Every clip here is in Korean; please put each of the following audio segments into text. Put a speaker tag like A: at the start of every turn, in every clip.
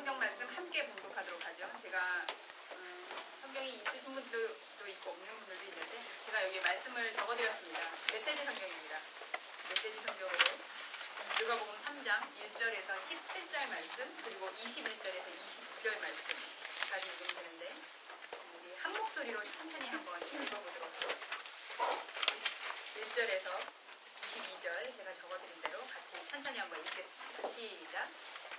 A: 성경 말씀 함께 봉독하도록 하죠. 제가 성경이 있으신 분들도 있고 없는 분들도 있는데 제가 여기 말씀을 적어드렸습니다. 메시지 성경입니다. 메시지 성경으로 누가복음 3장 1절에서 17절 말씀 그리고 21절에서 22절 말씀까지 읽으면 되는데 우리 한 목소리로 천천히 한번 읽어보도록 하겠습니다. 1절에서 22절 제가 적어드린 대로 같이 천천히 한번 읽겠습니다. 시작.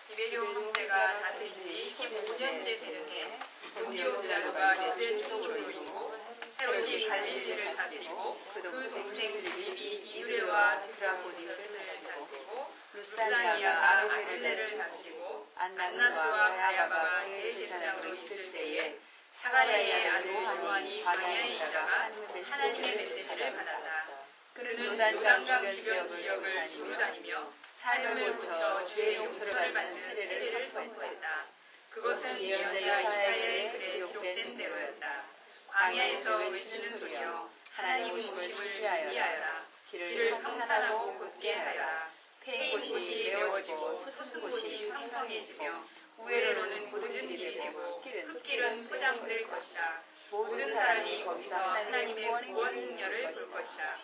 A: 디베리오 형제가 다스린 지 15년째 되는 해 본디오 빌라도가 유대 총독으로 있고 헤롯이 갈릴리를 다스리고 그 동생 빌립이 이유레와 드라고니스를 다스리고 루사니아가 아릴레를 다스리고 안나스와 가야바가 대제사장으로 있을 때에 사가랴의 아들 요한이 광야에 있다가 하나님의 메시지를 받았다. 그는 요단강 주변 지역을 두루 다니며 삶을 고쳐 죄의 용서를 받는 세례를 선포했다. 그것은 예언자 이사야의 글에 기록된 대로였다. 광야에서 외치는 소리여 하나님 오심을 준비하여라. 길을 평탄하고 곧게 하여라. 패인 곳이 메워지고 솟은 곳이 평평해지며 우회로는 모든 길이 되고 흙길은 포장될 것이다. 모든 사람이 거기서 하나님의 구원 능력을 볼 것이다.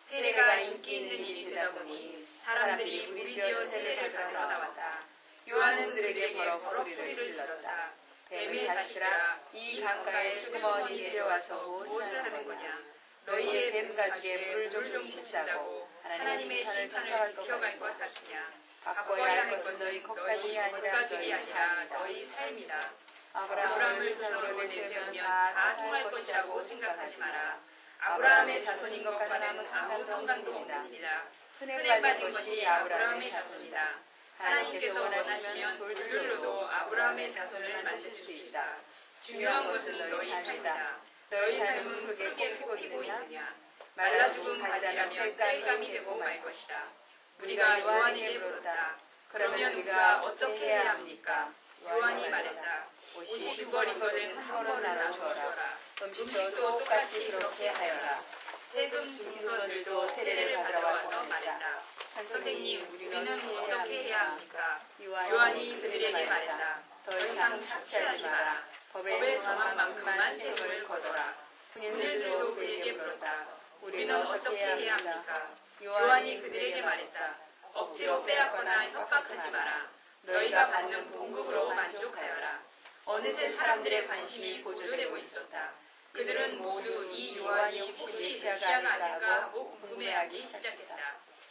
A: 세례가 인기 있는 일이 되다 보니 사람들이 무리지어 세례를 받으러 나왔다. 요한은 그들에게 버럭 소리를 질렀다. 뱀의 자식들아, 이 강가에 수먼이 내려와서 무엇을 하는 거냐? 너희의 뱀 가죽에 물을 좀 묻힌다고 하나님의 심판을 비켜갈 것 같으냐? 바꿔야 할 것은 너희 것가죽이 아니라 너희 삶이다. 아브라함을 조상으로 내세우면 다 통할 것이라고 생각하지 마라. 아브라함의 자손인 것과는 아무 상관도 없는 일이다. 흔해 빠진 것이 아브라함의 자손이다. 하나님께서 원하시면 돌들로도 아브라함의 자손을 만드실 수 있다. 중요한 것은 너희 삶이다. 너희 삶은 흙에 꼭 피고 있느냐? 말라 죽은 가지라면 땔감이 되고 말 것이다. 우리가 요한에게 물었다. 그러면 우리가 어떻게 해야 합니까? 요한이 말했다. 옷이 두 벌이거든 한 벌은 나눠주어라. 음식도 똑같이 그렇게 하여라. 세금 중직원들도 세례를 받으러 와서 말했다. 선생님, 우리는 어떻게 해야 합니까? 요한이 그들에게 말했다. 더 이상 착취하지 마라. 법에 정한 만큼만 세금을 걷어라. 군인들도 그에게 물었다. 우리는 어떻게 해야 합니까? 요한이 그들에게 말했다. 억지로 빼앗거나 협박하지 마라. 너희가 받는 봉급으로 만족하여라. 어느새 사람들의 관심이 고조되고 있었다. 그들은 모두 이 요한이 혹시 메시아가 아닐까 하고 궁금해하기 시작했다.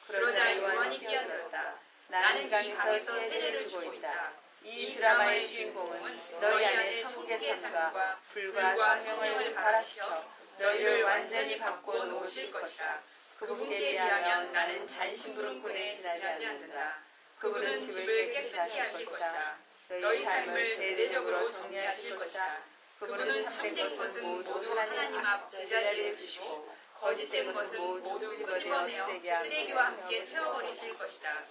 A: 그러자 요한이 끼어들었다. 나는 이 강에서 세례를 주고 있다. 이 드라마의 주인공은 너희 안에 천국의 삶과 불과 생명을 발하시켜 너희를 완전히 바꿔 놓으실 것이다. 그분께 비하면 나는 잔심부름꾼에 지나지 않는다. 그분은 집을 깨끗이 하실 것이다. 너희 삶을 대대적으로 정리하실 것이다. 그분은 참된 것은 모두 하나님 앞 제자리에 두시고 거짓된 것은 모두 끄집어내어 쓰레기와 함께 태워버리실 것이다.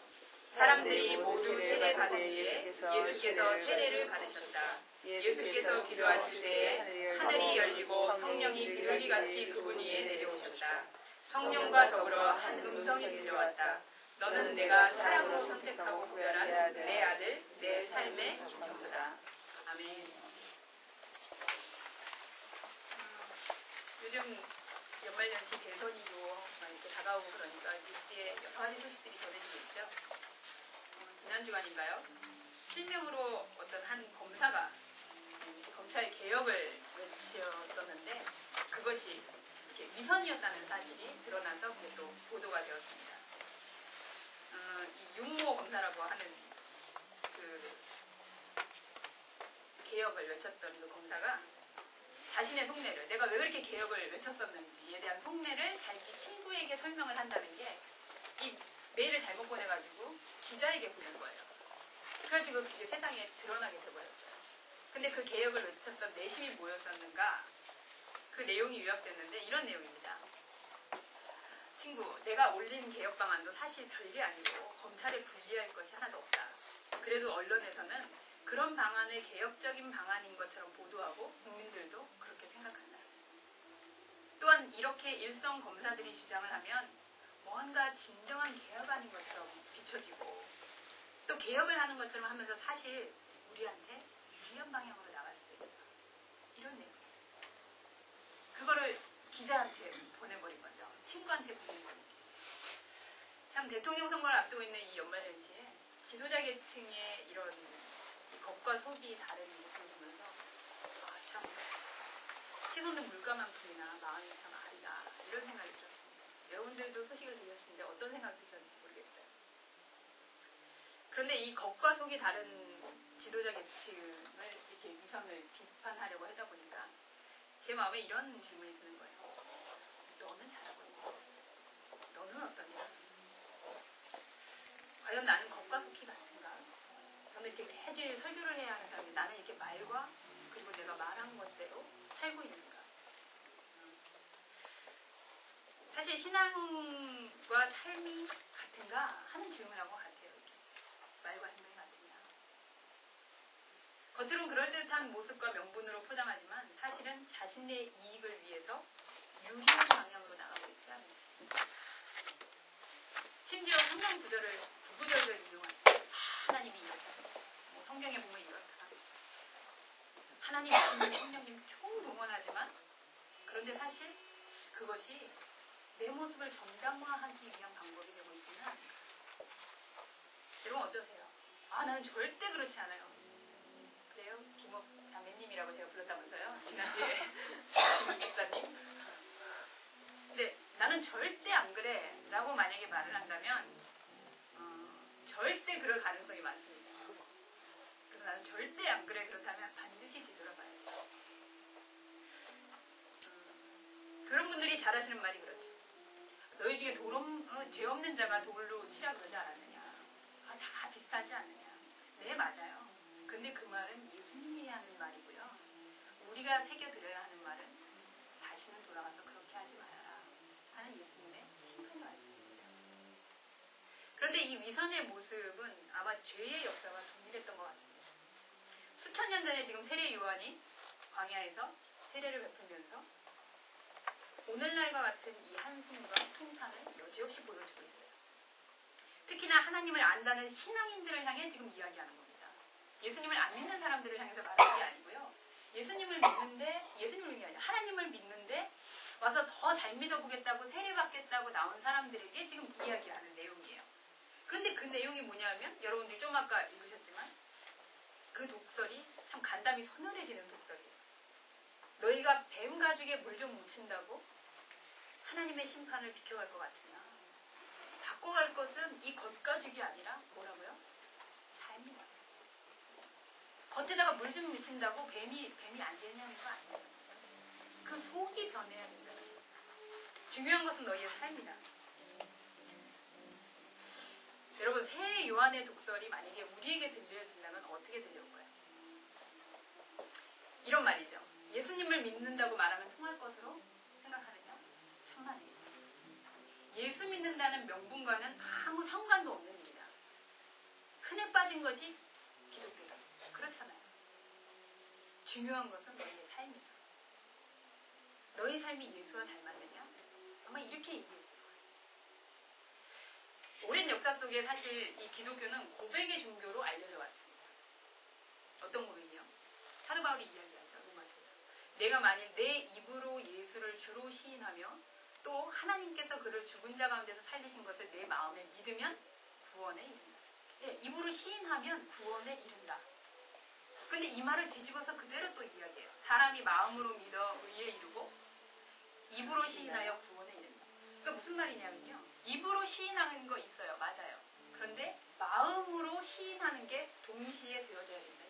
A: 사람들이 모두 세례 받은 뒤에 예수께서 세례를 받으셨다. 예수께서 기도하실 때에 하늘이 열리고 성령이 비둘기같이 그분 위에 내려오셨다. 성령과 더불어 한 음성이 들려왔다. 너는 내가 사랑으로 선택하고 구별한 내 아들, 내 삶의 전부다. 아멘. 요즘 연말연시 대선이고 이렇게 다가오고 그러니까 뉴스에 여러 가지 소식들이 전해지고 있죠. 지난 주간인가요? 실명으로 어떤 한 검사가 검찰 개혁을 외쳤었는데 그것이 이렇게 위선이었다는 사실이 드러나서 그게 또 보도가 되었습니다. 이 윤모 검사라고 하는 그 개혁을 외쳤던 그 검사가 자신의 속내를 내가 왜 그렇게 개혁을 외쳤었는지에 대한 속내를 자기 친구에게 설명을 한다는 게 이 메일을 잘못 보내가지고 기자에게 보낸 거예요. 그래가지고 그게 세상에 드러나게 돼버렸어요. 근데 그 개혁을 외쳤던 내심이 뭐였었는가? 그 내용이 요약됐는데 이런 내용입니다. 친구, 내가 올린 개혁 방안도 사실 별게 아니고 검찰에 불리할 것이 하나도 없다. 그래도 언론에서는 그런 방안을 개혁적인 방안인 것처럼 보도하고 국민들도 그렇게 생각한다. 또한 이렇게 일선 검사들이 주장을 하면 뭔가 진정한 개혁안인 것처럼 비춰지고 또 개혁을 하는 것처럼 하면서 사실 우리한테 유리한 방향으로 나갈 수도 있다. 이런 내용. 그거를 기자한테 보내버린 거죠. 친구한테 보내버린 거죠. 참 대통령 선거를 앞두고 있는 이 연말연시에 지도자 계층의 이런 겉과 속이 다른 모습을 보면서 참 시선은 물가만큼이나 마음이 참 아리다 이런 생각이 들었습니다. 여러분들도 소식을 들으셨는데 어떤 생각 드셨는지 모르겠어요. 그런데 이 겉과 속이 다른 지도자 계층을 이렇게 위선을 비판하려고 하다 보니까 제 마음에 이런 질문이 드는 거예요. 너는 잘하고 있니? 너는 어떠냐? 과연 나는 겉과 속이 같은가? 저는 이렇게 매주 설교를 해야 하는 사람이 나는 이렇게 말과 그리고 내가 말한 것대로 살고 있는가? 사실 신앙과 삶이 같은가 하는 질문하고 같아요. 이렇게. 말과 행동이 같으냐? 겉으로는 그럴듯한 모습과 명분으로 포장하지만 사실은 자신의 이익을 위해서 유리한 방향으로 나가고 있지 않은지. 심지어 성경 구절을 구구절절 인용하시죠. 하나님이 이렇다. 뭐 성경에 보면 이렇다. 하나님, 예수님, 성령님 총동원하지만 그런데 사실 그것이 내 모습을 정당화하기 위한 방법이 되고 있지는 않을까. 여러분 어떠세요? 나는 절대 그렇지 않아요. 그래요? 김옥 자매님이라고 제가 불렀다면서요? 지난주에 김옥 집사님. 근데 나는 절대 안 그래 라고 만약에 말을 한다면 절대 그럴 가능성이 많습니다. 그래서 나는 절대 안 그래 그렇다면 반드시 뒤돌아봐야 돼요. 그런 분들이 잘하시는 말이 그렇죠. 너희 중에 죄 없는 자가 돌로 치라 그러지 않았느냐. 다 비슷하지 않느냐. 네, 맞아요. 근데 그 말은 예수님이 하는 말이고요. 우리가 새겨들어야 하는 말은 다시는 돌아가서 그렇게 하지 말아라 하는 예수님의 심판의 말씀입니다. 그런데 이 위선의 모습은 아마 죄의 역사와 동일했던 것 같습니다. 수천 년 전에 지금 세례 요한이 광야에서 세례를 베풀면서 오늘날과 같은 이 한숨과 통탄을 여지없이 보여주고 있어요. 특히나 하나님을 안다는 신앙인들을 향해 지금 이야기하는 겁니다. 예수님을 안 믿는 사람들을 향해서 말하는 게 아니고요. 예수님을 믿는 게 아니라 하나님을 믿는데 와서 더 잘 믿어보겠다고 세례받겠다고 나온 사람들에게 지금 이야기하는 내용이에요. 그런데 그 내용이 뭐냐면 여러분들이 좀 아까 읽으셨지만 그 독설이 참 간담이 서늘해지는 독설이에요. 너희가 뱀 가죽에 물 좀 묻힌다고 하나님의 심판을 비켜갈 것 같으냐. 바꿔갈 것은 이 겉가죽이 아니라 뭐라고요? 삶이다. 겉에다가 물 좀 묻힌다고 뱀이 안 되냐는 거 아니에요. 그 속이 변해야 된다. 중요한 것은 너희의 삶이다. 여러분 세례 요한의 독설이 만약에 우리에게 들려진다면 어떻게 들려올 거예요? 이런 말이죠. 예수님을 믿는다고 말하면 통할 것으로 생각하느냐? 천만에요. 예수 믿는다는 명분과는 아무 상관도 없는 일이다. 흔해 빠진 것이 기독교다. 그렇잖아요. 중요한 것은 너희의 삶이다. 너희 삶이 예수와 닮았느냐? 아마 이렇게 얘기했을 거예요. 오랜 역사 속에 사실 이 기독교는 고백의 종교로 알려져 왔습니다. 어떤 고백이요? 사도 바울이 이야기하죠. 로마서에서. 내가 만일 내 입으로 예수를 주로 시인하며 또 하나님께서 그를 죽은 자 가운데서 살리신 것을 내 마음에 믿으면 구원에 이른다. 예, 입으로 시인하면 구원에 이른다. 그런데 이 말을 뒤집어서 그대로 또 이야기해요. 사람이 마음으로 믿어 의에 이르고 입으로 시인하여 구원에 이른다. 그러니까 무슨 말이냐면요. 입으로 시인하는 거 있어요. 맞아요. 그런데 마음으로 시인하는 게 동시에 되어져야 된다.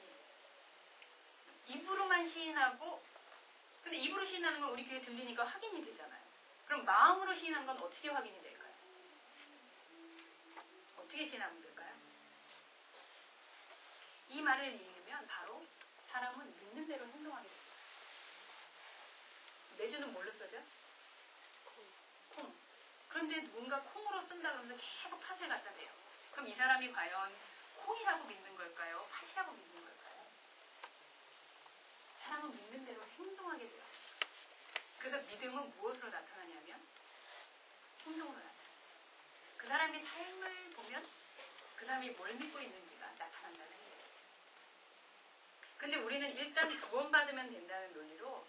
A: 입으로만 시인하고 근데 입으로 시인하는 건 우리 귀에 들리니까 확인이 되잖아요. 그럼 마음으로 시인한 건 어떻게 확인이 될까요? 어떻게 시인하면 될까요? 이 말을 읽으면 바로 사람은 믿는 대로 행동하게 됩니다. 내주는 뭘로 써죠? 콩. 그런데 누군가 콩으로 쓴다 그러면서 계속 팥을 갖다 대요. 그럼 이 사람이 과연 콩이라고 믿는 걸까요? 팥이라고 믿는 걸까요? 사람은 믿는 대로 행동하게 돼요. 그래서 믿음은 무엇으로 나타나냐면 행동으로 나타나요. 그 사람의 삶을 보면 그 사람이 뭘 믿고 있는지가 나타난다는 얘기예요. 근데 우리는 일단 구원받으면 된다는 논리로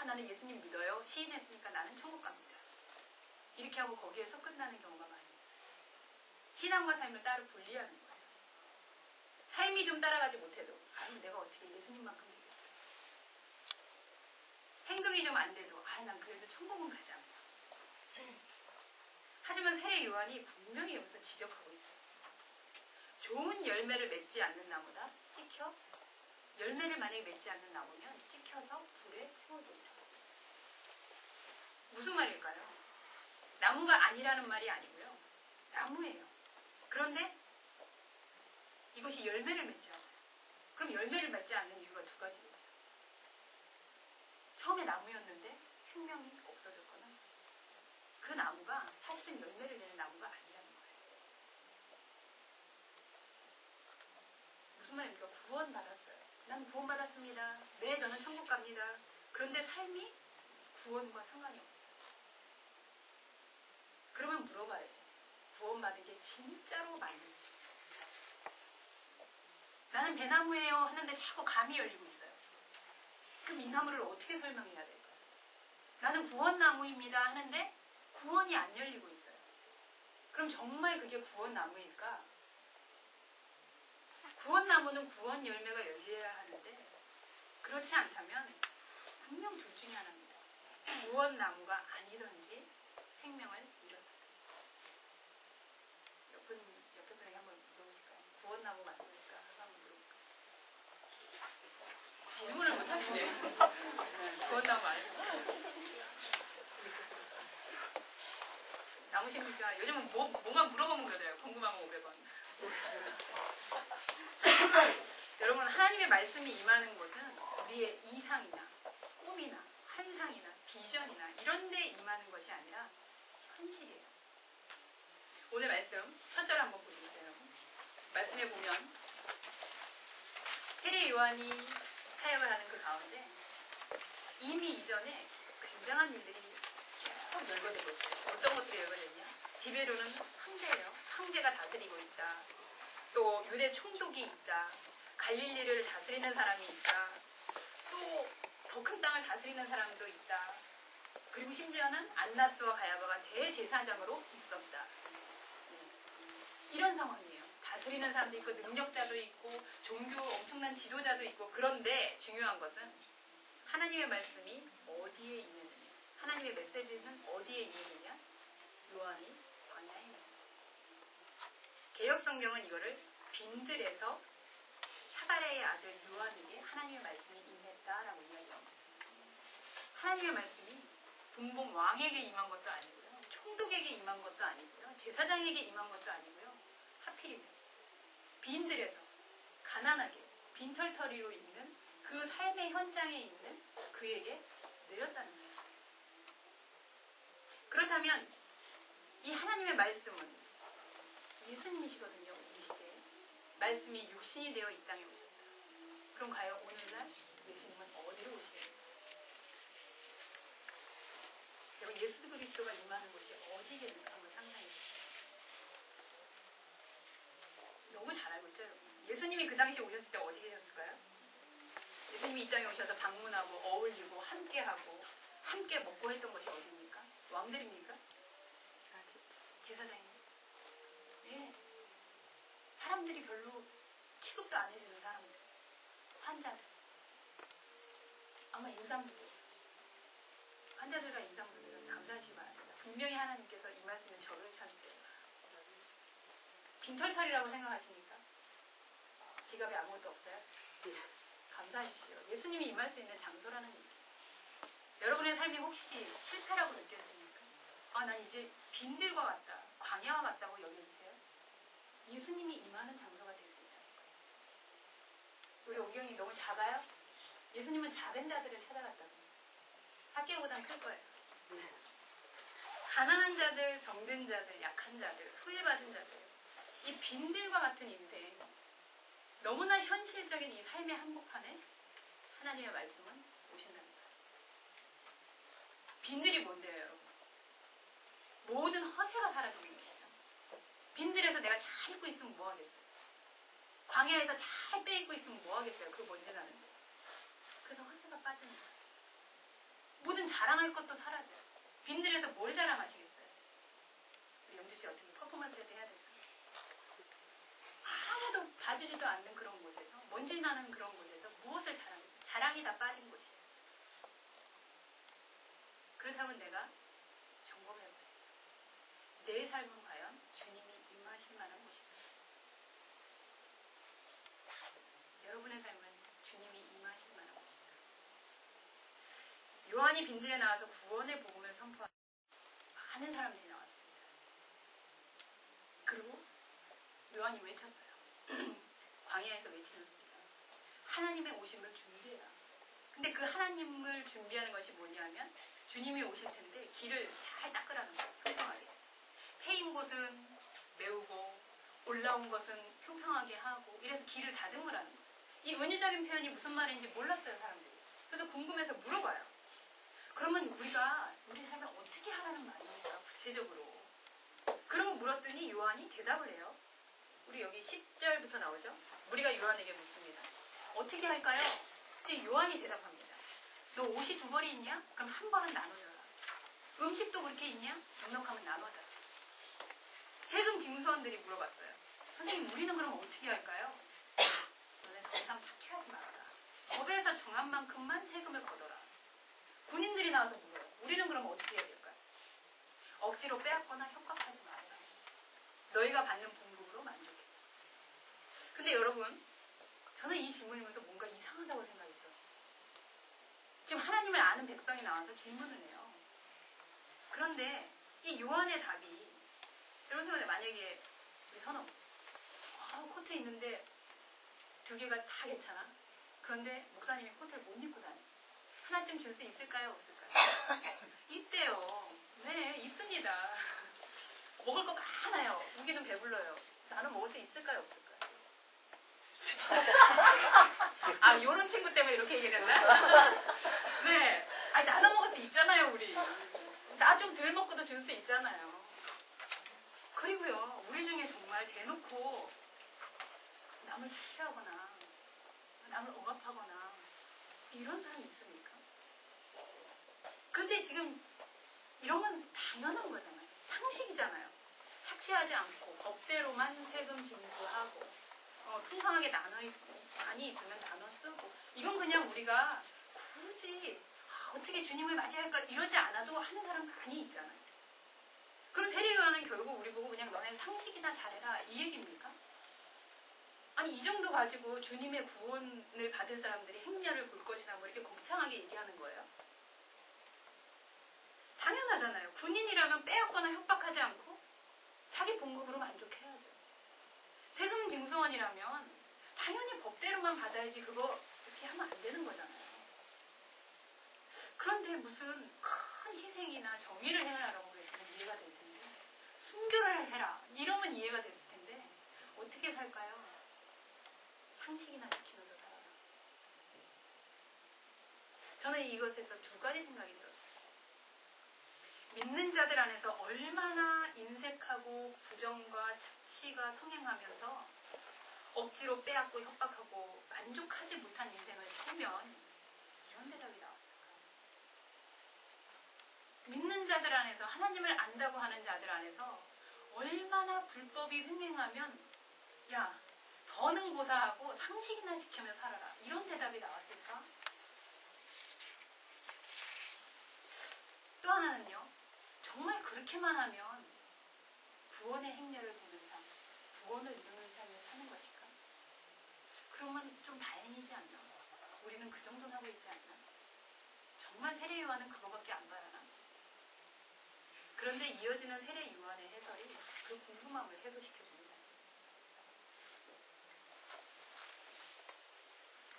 A: 나는 예수님 믿어요. 시인했으니까 나는 천국 갑니다. 이렇게 하고 거기에서 끝나는 경우가 많이 있어요. 신앙과 삶을 따로 분리하는 거예요. 삶이 좀 따라가지 못해도 아니 내가 어떻게 예수님만큼 되겠어요. 행동이 좀 안 돼도 난 그래도 천국은 가지 않나. 하지만 새 요한이 분명히 여기서 지적하고 있어요. 좋은 열매를 맺지 않는 나무다 찍혀 열매를 만약에 맺지 않는 나무면 찍혀서 불에 태워지리라. 무슨 말일까요? 나무가 아니라는 말이 아니고요. 나무예요. 그런데 이것이 열매를 맺지 않아요. 그럼 열매를 맺지 않는 이유가 두 가지겠죠. 처음에 나무였는데 생명이 없어졌거나 그 나무가 사실은 열매를 내는 나무가 아니라는 거예요. 무슨 말입니까? 구원받았어요. 난 구원받았습니다. 네, 저는 천국 갑니다. 그런데 삶이 구원과 상관이 없어요. 그러면 물어봐야죠. 구원받은 게 진짜로 맞는지. 나는 배나무예요 하는데 자꾸 감이 열리고 있어요. 그럼 이 나무를 어떻게 설명해야 될까요? 나는 구원나무입니다 하는데 구원이 안 열리고 있어요. 그럼 정말 그게 구원나무일까? 구원나무는 구원 열매가 열려야 하는데 그렇지 않다면 분명 둘 중에 하나입니다. 구원나무가 아니든지 생명을 잃었든지. 옆에 분에게 한번 물어보실까요? 구원나무 맞습니까? 한번 물어볼까요? 질문을 못 하시네요. 구원나무 아니고. 나무십니까? 요즘은 뭐만 물어보면 그래요. 궁금한 거 500원. 여러분, 하나님의 말씀이 임하는 곳은 우리의 이상이나 꿈이나 환상이나 비전이나 이런 데 임하는 것이 아니라 현실이에요. 오늘 말씀 첫 절 한번 보세요. 말씀에 보면 세례 요한이 사역을 하는 그 가운데 이미 이전에 굉장한 일들이 계속 열거되고 있어요. 어떤 것들이 열거됐냐? 디베로는 황제예요. 황제가 다스리고 있다. 또 유대 총독이 있다. 갈릴리를 다스리는 사람이 있다. 또 더 큰 땅을 다스리는 사람도 있다. 그리고 심지어는 안나스와 가야바가 대제사장으로 있었다. 이런 상황이에요. 다스리는 사람도 있고 능력자도 있고 종교 엄청난 지도자도 있고. 그런데 중요한 것은 하나님의 말씀이 어디에 있느냐, 하나님의 메시지는 어디에 있느냐? 요한이 광야에 있습니다. 개역성경은 이거를 빈들에서 사가랴의 아들 요한에게 하나님의 말씀이 임했다라고 이야기합니다. 하나님의 말씀이 분봉 왕에게 임한 것도 아니고요, 총독에게 임한 것도 아니고요, 제사장에게 임한 것도 아니고요, 하필이면 빈들에서 가난하게 빈털터리로 있는 그 삶의 현장에 있는 그에게 내렸다는 거죠. 그렇다면 이 하나님의 말씀은 예수님이시거든요. 우리 시대에 말씀이 육신이 되어 이 땅에 오셨다. 그럼 과연 오늘날 예수님은 어디로 오시겠어요? 여러분, 예수 그리스도가 임하는 곳이 어디겠는가 한번 상상해보세요. 너무 잘 알고 있죠, 여러분? 예수님이 그 당시에 오셨을 때 어디 계셨을까요? 예수님이 이 땅에 오셔서 방문하고 어울리고 함께하고 함께 먹고 했던 곳이 어디입니까? 왕들입니까? 제사장입니다. 네. 사람들이 별로 취급도 안 해주는 사람들, 환자들, 아마 임산부들, 환자들과 임산부들은 감사하시기 바랍니다. 분명히 하나님께서 이 말씀은 저를 찬스예요. 빈털털이라고 생각하십니까? 지갑에 아무것도 없어요? 감사하십시오. 예수님이 임할 수 있는 장소라는 얘기. 여러분의 삶이 혹시 실패라고 느껴집니까? 난 이제 빈들과 같다, 광야와 같다고 여겨지세요? 예수님이 임하는 장소가 될 수 있다는 거예요. 우리 오경이 너무 작아요? 예수님은 작은 자들을 찾아갔다고. 삭개보단 클 거예요. 가난한 자들, 병든 자들, 약한 자들, 소외받은 자들, 이 빈들과 같은 인생, 너무나 현실적인 이 삶의 한복판에 하나님의 말씀은 오신답니다. 빈들이 뭔데요, 여러분? 모든 허세가 사라지는 것이죠. 빈들에서 내가 잘 입고 있으면 뭐 하겠어요? 광야에서 잘 빼입고 있으면 뭐 하겠어요? 그거 뭔지 나는. 빠집니다. 모든 자랑할 것도 사라져요. 빈들에서 뭘 자랑하시겠어요? 우리 영주씨 어떻게 퍼포먼스 할 때 해야 될까요? 아무도 봐주지도 않는 그런 곳에서, 먼지 나는 그런 곳에서 무엇을 자랑해요? 자랑이 다 빠진 곳이에요. 그렇다면 내가 점검해봐야죠. 내 삶은 과연 주님이 임하실 만한 곳인가? 여러분의 삶은 주님이 임하실 만한 곳인가? 요한이 빈들에 나와서 구원의 복음을 선포하는 많은 사람들이 나왔습니다. 그리고 요한이 외쳤어요. 광야에서 외치는 겁니다. 하나님의 오심을 준비해라. 근데 그 하나님을 준비하는 것이 뭐냐면 주님이 오실 텐데 길을 잘 닦으라는 거예요. 평평하게. 패인 곳은 메우고 올라온 것은 평평하게 하고 이래서 길을 다듬으라는 거예요. 이 은유적인 표현이 무슨 말인지 몰랐어요, 사람들이. 그래서 궁금해서 물어봐요. 그러면 우리가 우리 삶을 어떻게 하라는 말입니까? 구체적으로. 그러고 물었더니 요한이 대답을 해요. 우리 여기 10절부터 나오죠? 우리가 요한에게 묻습니다. 어떻게 할까요? 근데 요한이 대답합니다. 너 옷이 두 벌이 있냐? 그럼 한 벌은 나눠줘라. 음식도 그렇게 있냐? 넉넉하면 나눠줘라. 세금 징수원들이 물어봤어요. 선생님, 우리는 그럼 어떻게 할까요? 너네 더 이상 착취하지 말아라. 법에서 정한 만큼만 세금을 걷어라. 군인들이 나와서 물어요. 우리는 그럼 어떻게 해야 될까요? 억지로 빼앗거나 협박하지 말아라. 너희가 받는 봉급으로 만족해. 근데 여러분, 저는 이 질문이면서 뭔가 이상하다고 생각이 들었어요. 지금 하나님을 아는 백성이 나와서 질문을 해요. 그런데 이 요한의 답이, 여러분 생각에 만약에 우리 선호, 코트 있는데 두 개가 다 괜찮아. 그런데 목사님이 코트를 못 입고 다녀. 하나쯤 줄 수 있을까요? 없을까요? 있대요. 네, 있습니다. 먹을 거 많아요. 우기는 배불러요. 나는 먹을 수 있을까요? 없을까요? 아, 요런 친구 때문에 이렇게 얘기했나? 네. 아니, 나눠 먹을 수 있잖아요, 우리. 나 좀 덜 먹고도 줄 수 있잖아요. 그리고요, 우리 중에 정말 대놓고 남을 착취하거나 남을 억압하거나 이런 사람이 있습니까? 그런데 지금 이런 건 당연한 거잖아요. 상식이잖아요. 착취하지 않고 법대로만 세금 징수하고 풍성하게 많이 있으면 나눠 쓰고, 이건 그냥 우리가 굳이 어떻게 주님을 맞이할까 이러지 않아도 하는 사람 많이 있잖아요. 그럼 세례요한은 결국 우리 보고 그냥 너네 상식이나 잘해라 이 얘기입니까? 아니, 이 정도 가지고 주님의 구원을 받을 사람들이 행렬을 볼 것이나 뭐 이렇게 거창하게 얘기하는 거예요? 당연하잖아요. 군인이라면 빼앗거나 협박하지 않고 자기 봉급으로 만족해야죠. 세금 징수원이라면 당연히 법대로만 받아야지 그거 이렇게 하면 안 되는 거잖아요. 그런데 무슨 큰 희생이나 정의를 행하라고 그랬으면 이해가 될 텐데, 순교를 해라 이러면 이해가 됐을 텐데 어떻게 살까요? 상식이나 지키면서 살아라. 저는 이것에서 두 가지 생각이 들었어요. 믿는 자들 안에서 얼마나 인색하고 부정과 착취가 성행하면서 억지로 빼앗고 협박하고 만족하지 못한 인생을 살면 이런 대답이 나왔을까? 믿는 자들 안에서, 하나님을 안다고 하는 자들 안에서 얼마나 불법이 횡행하면 야, 더는 고사하고 상식이나 지키며 살아라 이런 대답이 나왔을까? 또 하나는요, 정말 그렇게만 하면 구원의 행렬을 보는 삶, 구원을 이루는 삶을 사는 것일까? 그러면 좀 다행이지 않나? 우리는 그 정도는 하고 있지 않나? 정말 세례 요한은 그거밖에 안 바라나? 그런데 이어지는 세례 요한의 해설이 그 궁금함을 해소시켜줍니다.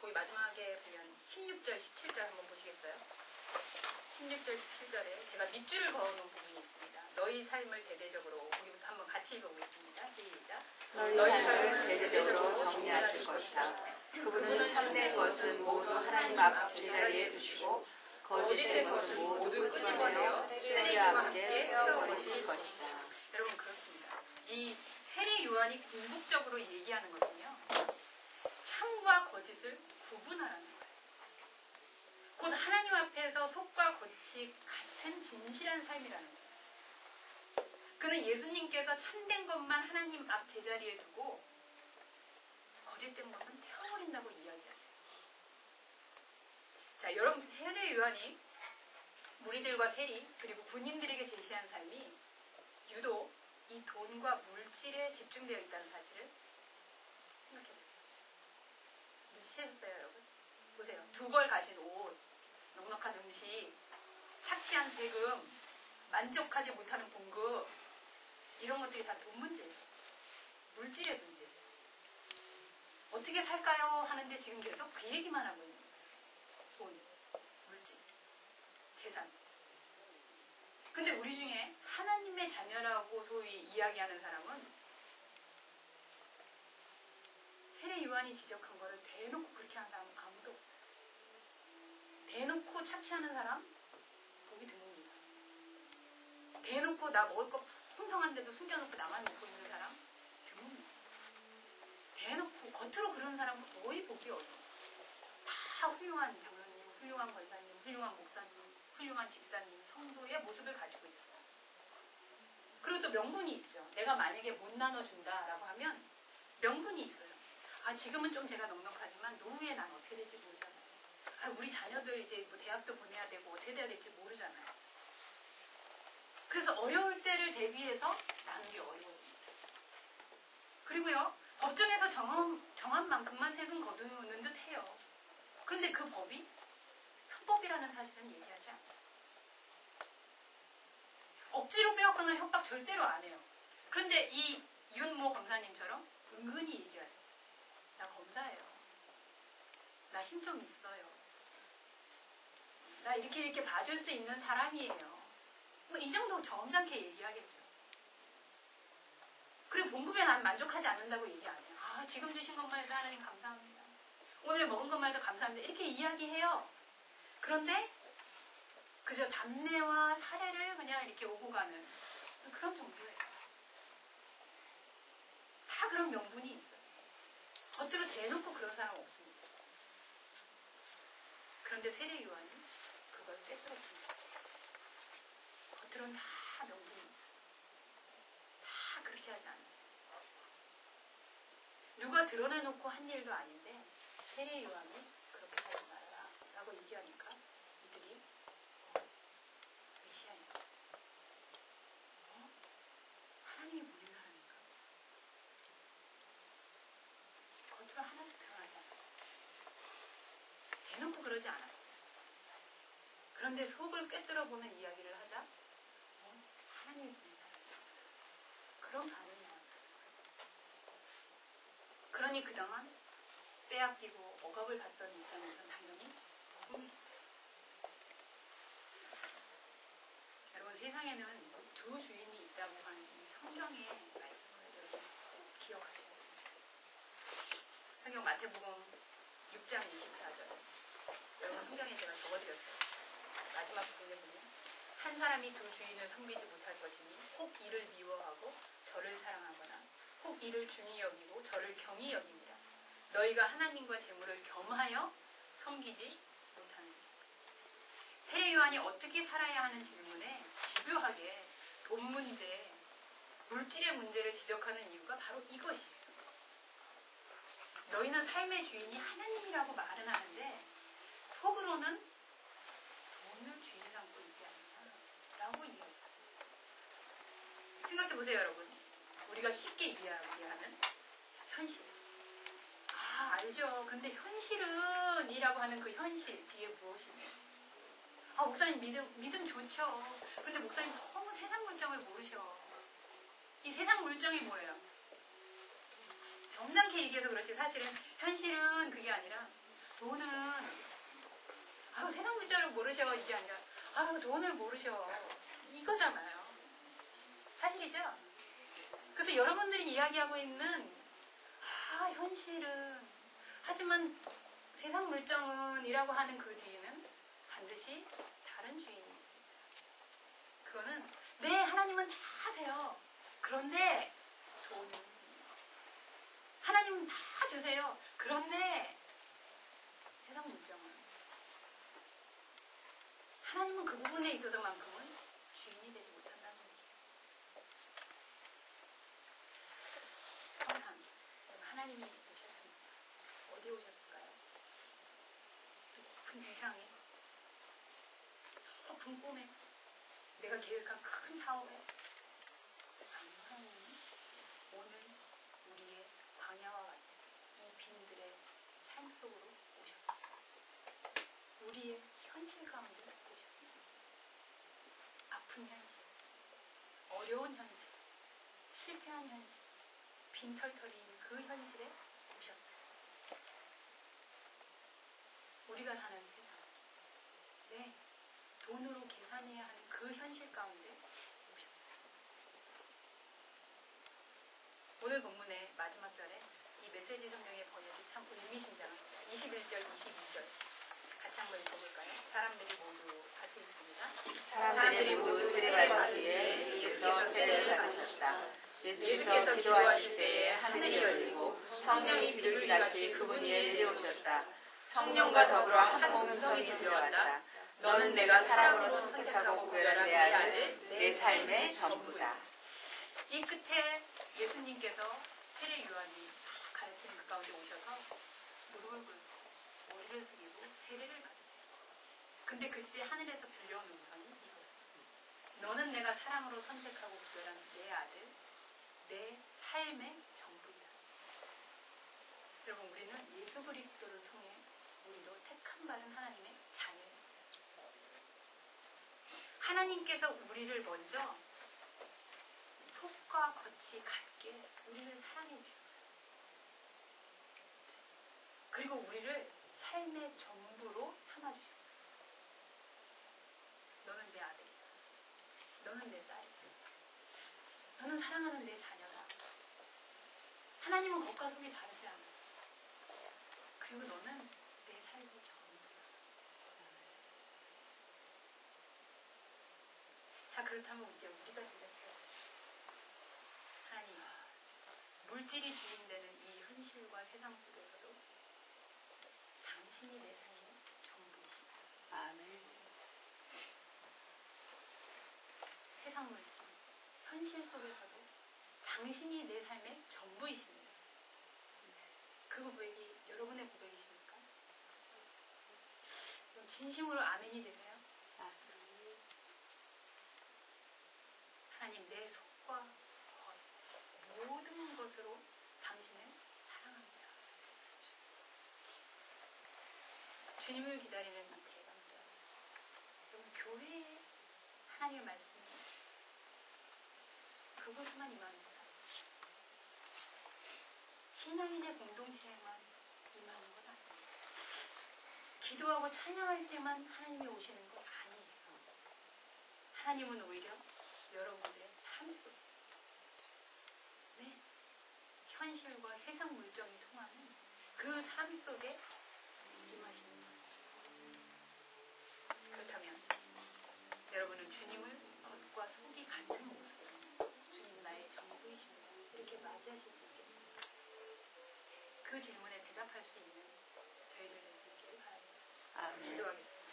A: 거기 마지막에 보면 16절, 17절 한번 보시겠어요? 16절, 17절에 제가 밑줄을 그어놓은 부분이 있습니다. 너희 삶을 대대적으로, 우리부터 한번 같이 읽어보겠습니다. 시작.
B: 너희 삶을 대대적으로 정리하실 것이다. 그분은 참된 것은 모두 하나님 앞 제자리에 두시고 거짓된 것은 모두 끄집어내어 쓰레기와 함께 펴버리실 것이다.
A: 여러분, 그렇습니다. 이 세례 요한이 궁극적으로 얘기하는 것은요, 참과 거짓을 구분하라는 거예요. 곧 하나님 앞에서 속과 겉이 같은 진실한 삶이라는 거예요. 그는 예수님께서 참된 것만 하나님 앞 제자리에 두고 거짓된 것은 태워버린다고 이야기해요. 자, 여러분, 세례 요한이 무리들과 세리 그리고 군인들에게 제시한 삶이 유독 이 돈과 물질에 집중되어 있다는 사실을 생각해보세요. 눈치채셨어요, 여러분? 보세요. 2벌 가진 옷, 넉넉한 음식, 착취한 세금, 만족하지 못하는 봉급, 이런 것들이 다 돈 문제예요. 물질의 문제죠. 어떻게 살까요? 하는데 지금 계속 그 얘기만 하고 있는 거예요. 돈, 물질, 재산. 근데 우리 중에 하나님의 자녀라고 소위 이야기하는 사람은 세례 요한이 지적한 거를 대놓고 그렇게 하는 사람은 아무도 없어요. 대놓고 착취하는 사람 보기 드뭅니다. 대놓고 나 먹을 거 풍성한데도 숨겨놓고 나만 먹고 있는 사람 드뭅니다. 대놓고 겉으로 그러는 사람은 거의 보기 어려워요. 다 훌륭한 장로님, 훌륭한 권사님, 훌륭한 목사님, 훌륭한 집사님, 성도의 모습을 가지고 있어요. 그리고 또 명분이 있죠. 내가 만약에 못 나눠준다라고 하면 명분이 있어요. 아, 지금은 좀 제가 넉넉하지만 노후에 난 어떻게 될지 모르잖아요. 아, 우리 자녀들 이제 뭐 대학도 보내야 되고 어떻게 돼야 될지 모르잖아요. 그래서 어려울 때를 대비해서 나누기 어려워집니다. 그리고요, 법정에서 정한 만큼만 세금 거두는 듯 해요. 그런데 그 법이 편법이라는 사실은 얘기하지 않아요. 억지로 빼앗거나 협박 절대로 안 해요. 그런데 이 윤모 검사님처럼 은근히 얘기하죠. 나 검사예요. 나 힘 좀 있어요. 나 이렇게 봐줄 수 있는 사람이에요. 뭐 이 정도 점잖게 얘기하겠죠. 그리고 봉급에 난 만족하지 않는다고 얘기 안 해요. 아, 지금 주신 것만 해도 하나님 감사합니다. 오늘 먹은 것만 해도 감사합니다. 이렇게 이야기해요. 그런데 그저 답례와 사례를 그냥 이렇게 오고 가는 그런 정도예요. 다 그런 명분이 있어요. 겉으로 대놓고 그런 사람 없습니다. 그런데 세례 요한이 그걸 빼뜨렸습니다. 겉으로는 다 명분이 있어요. 다 그렇게 하지 않아요. 누가 드러내놓고 한 일도 아닌데 세례 요한이 그렇게 하지 말라 라고 얘기하니까 이들이 메시아예요. 하나님이 보낸 사람인가? 겉으로 하나도 드러나지 않아요. 대놓고 그러지 않아요. 그런데 속을 꿰뚫어보는 이야기를 하자 하나님이 보낸 사람이에요. 그런 반응이 나와요. 그러니 그동안 빼앗기고 억압을 받던 입장에서는 당연히 억울했죠. 여러분, 세상에는 두 주인이 있다고 하는 이 성경의 말씀을 여러분 꼭 기억하셔야 됩니다. 성경 마태복음 6장 24절. 여러분 성경에 제가 적어드렸어요. 마지막 부분에 보면 한 사람이 두 주인을 섬기지 못할 것이니 혹 이를 미워하고 저를 사랑하거나 혹 이를 중히 여기고 저를 경히 여깁니다. 너희가 하나님과 재물을 겸하여 섬기지 못하느니라. 세례 요한이 어떻게 살아야 하는 질문에 집요하게 돈 문제, 물질의 문제를 지적하는 이유가 바로 이것이에요. 너희는 삶의 주인이 하나님이라고 말은 하는데 속으로는 돈을 주인 삼고 있지 않느냐라고 이야기해요. 생각해보세요, 여러분. 우리가 쉽게 이해하는 현실. 아, 알죠. 근데 현실은 이라고 하는 그 현실 뒤에 무엇이 있는지. 아, 목사님 믿음 좋죠. 그런데 목사님 너무 세상 물정을 모르셔. 이 세상 물정이 뭐예요? 점잖게 얘기해서 그렇지 사실은 현실은 그게 아니라 돈은 세상 물정을 모르셔 이게 아니라 돈을 모르셔 이거잖아요. 사실이죠? 그래서 여러분들이 이야기하고 있는 현실은 하지만 세상 물정은 이라고 하는 그 뒤에는 반드시 다른 주인이 있습니다. 그거는 네, 하나님은 다 하세요. 그런데 돈은 하나님은 다 주세요. 그런데 세상 물정은 하나님은 그 부분에 있어서만큼은 주인이 되지 못한다는 얘기예요. 성함. 하나님이 오셨습니다. 어디에 오셨을까요? 높은 세상에, 높은 꿈에, 내가 계획한 큰 사업에, 하나님은 오늘 우리의 광야와 같은 이 빈들의 삶 속으로 오셨습니다. 우리의 현실 가운데 오셨습니다. 아픈 현실, 어려운 현실, 실패한 현실, 빈털터리인 그 현실에 오셨어요. 우리가 사는 세상, 네, 돈으로 계산해야 하는 그 현실 가운데 오셨어요. 오늘 본문의 마지막 절에 이 메시지 성경의 번역이 참 의미심장합니다. 21절, 22절 같이 한번 읽어볼까요? 사람들이 모두 같이 읽습니다.
B: 사람들이 모두 세례받기에 예수께서 세례를 받으셨다. 예수께서 기도하실 때에 하늘이 열리고 성령이 비둘기같이 그분 위에 내려오셨다. 성령과 더불어 한 몸성이 들려왔다. 너는 내가 사랑으로 선택하고 구별한 내 아들, 내 삶의 전부다.
A: 이 끝에 예수님께서 세례 요한이 가르치는 그 가운데 오셔서 무릎을 꿇고 머리를 숙이고 세례를 받으세요. 근데 그때 하늘에서 들려온 음성이 이거예요. 너는 내가 사랑으로 선택하고 구별한 내 아들, 내 삶의 전부이다. 여러분, 우리는 예수 그리스도를 통해 우리도 택함 받은 하나님의 자녀예요. 하나님께서 우리를 먼저 속과 겉이 같게 우리를 사랑해 주셨어요. 그리고 우리를 삶의 전부로 삼아 주셨어요. 너는 내 아들이다. 너는 내 딸이다. 너는 사랑하는 내 자녀다. 하나님은 겉과 속이 다르지 않아. 그리고 너는 내 삶의 전부야. 자, 그렇다면 이제 우리가 대답해요. 하나님, 물질이 주인되는 이 현실과 세상 속에서도 당신이 내 삶의 전부이십니다.
B: 아멘.
A: 세상 물질, 현실 속에서도 당신이 내 삶의 전부이십니다. 그 고백이 여러분의 고백이십니까? 진심으로 아멘이 되세요? 하나님, 내 속과 겉 모든 것으로 당신을 사랑합니다. 주님을 기다리는 대감자. 여러분, 교회에 하나님의 말씀이 그곳에만 임합니다. 신앙인의 공동체에만 임하는 건 아니에요. 기도하고 찬양할 때만 하나님이 오시는 건 아니에요. 하나님은 오히려 여러분들의 삶 속, 네, 현실과 세상 물정이 통하는 그 삶 속에 임하시는 거예요. 그렇다면 여러분은 주님을 겉과 속이 같은 모습으로 주님 나의 전부이십니다. 이렇게 맞이하실 수 있겠습니까? 그 질문에 대답할 수 있는 저희들 될 수 있기를 바랍니다.
B: 아멘.
A: 기도하겠습니다.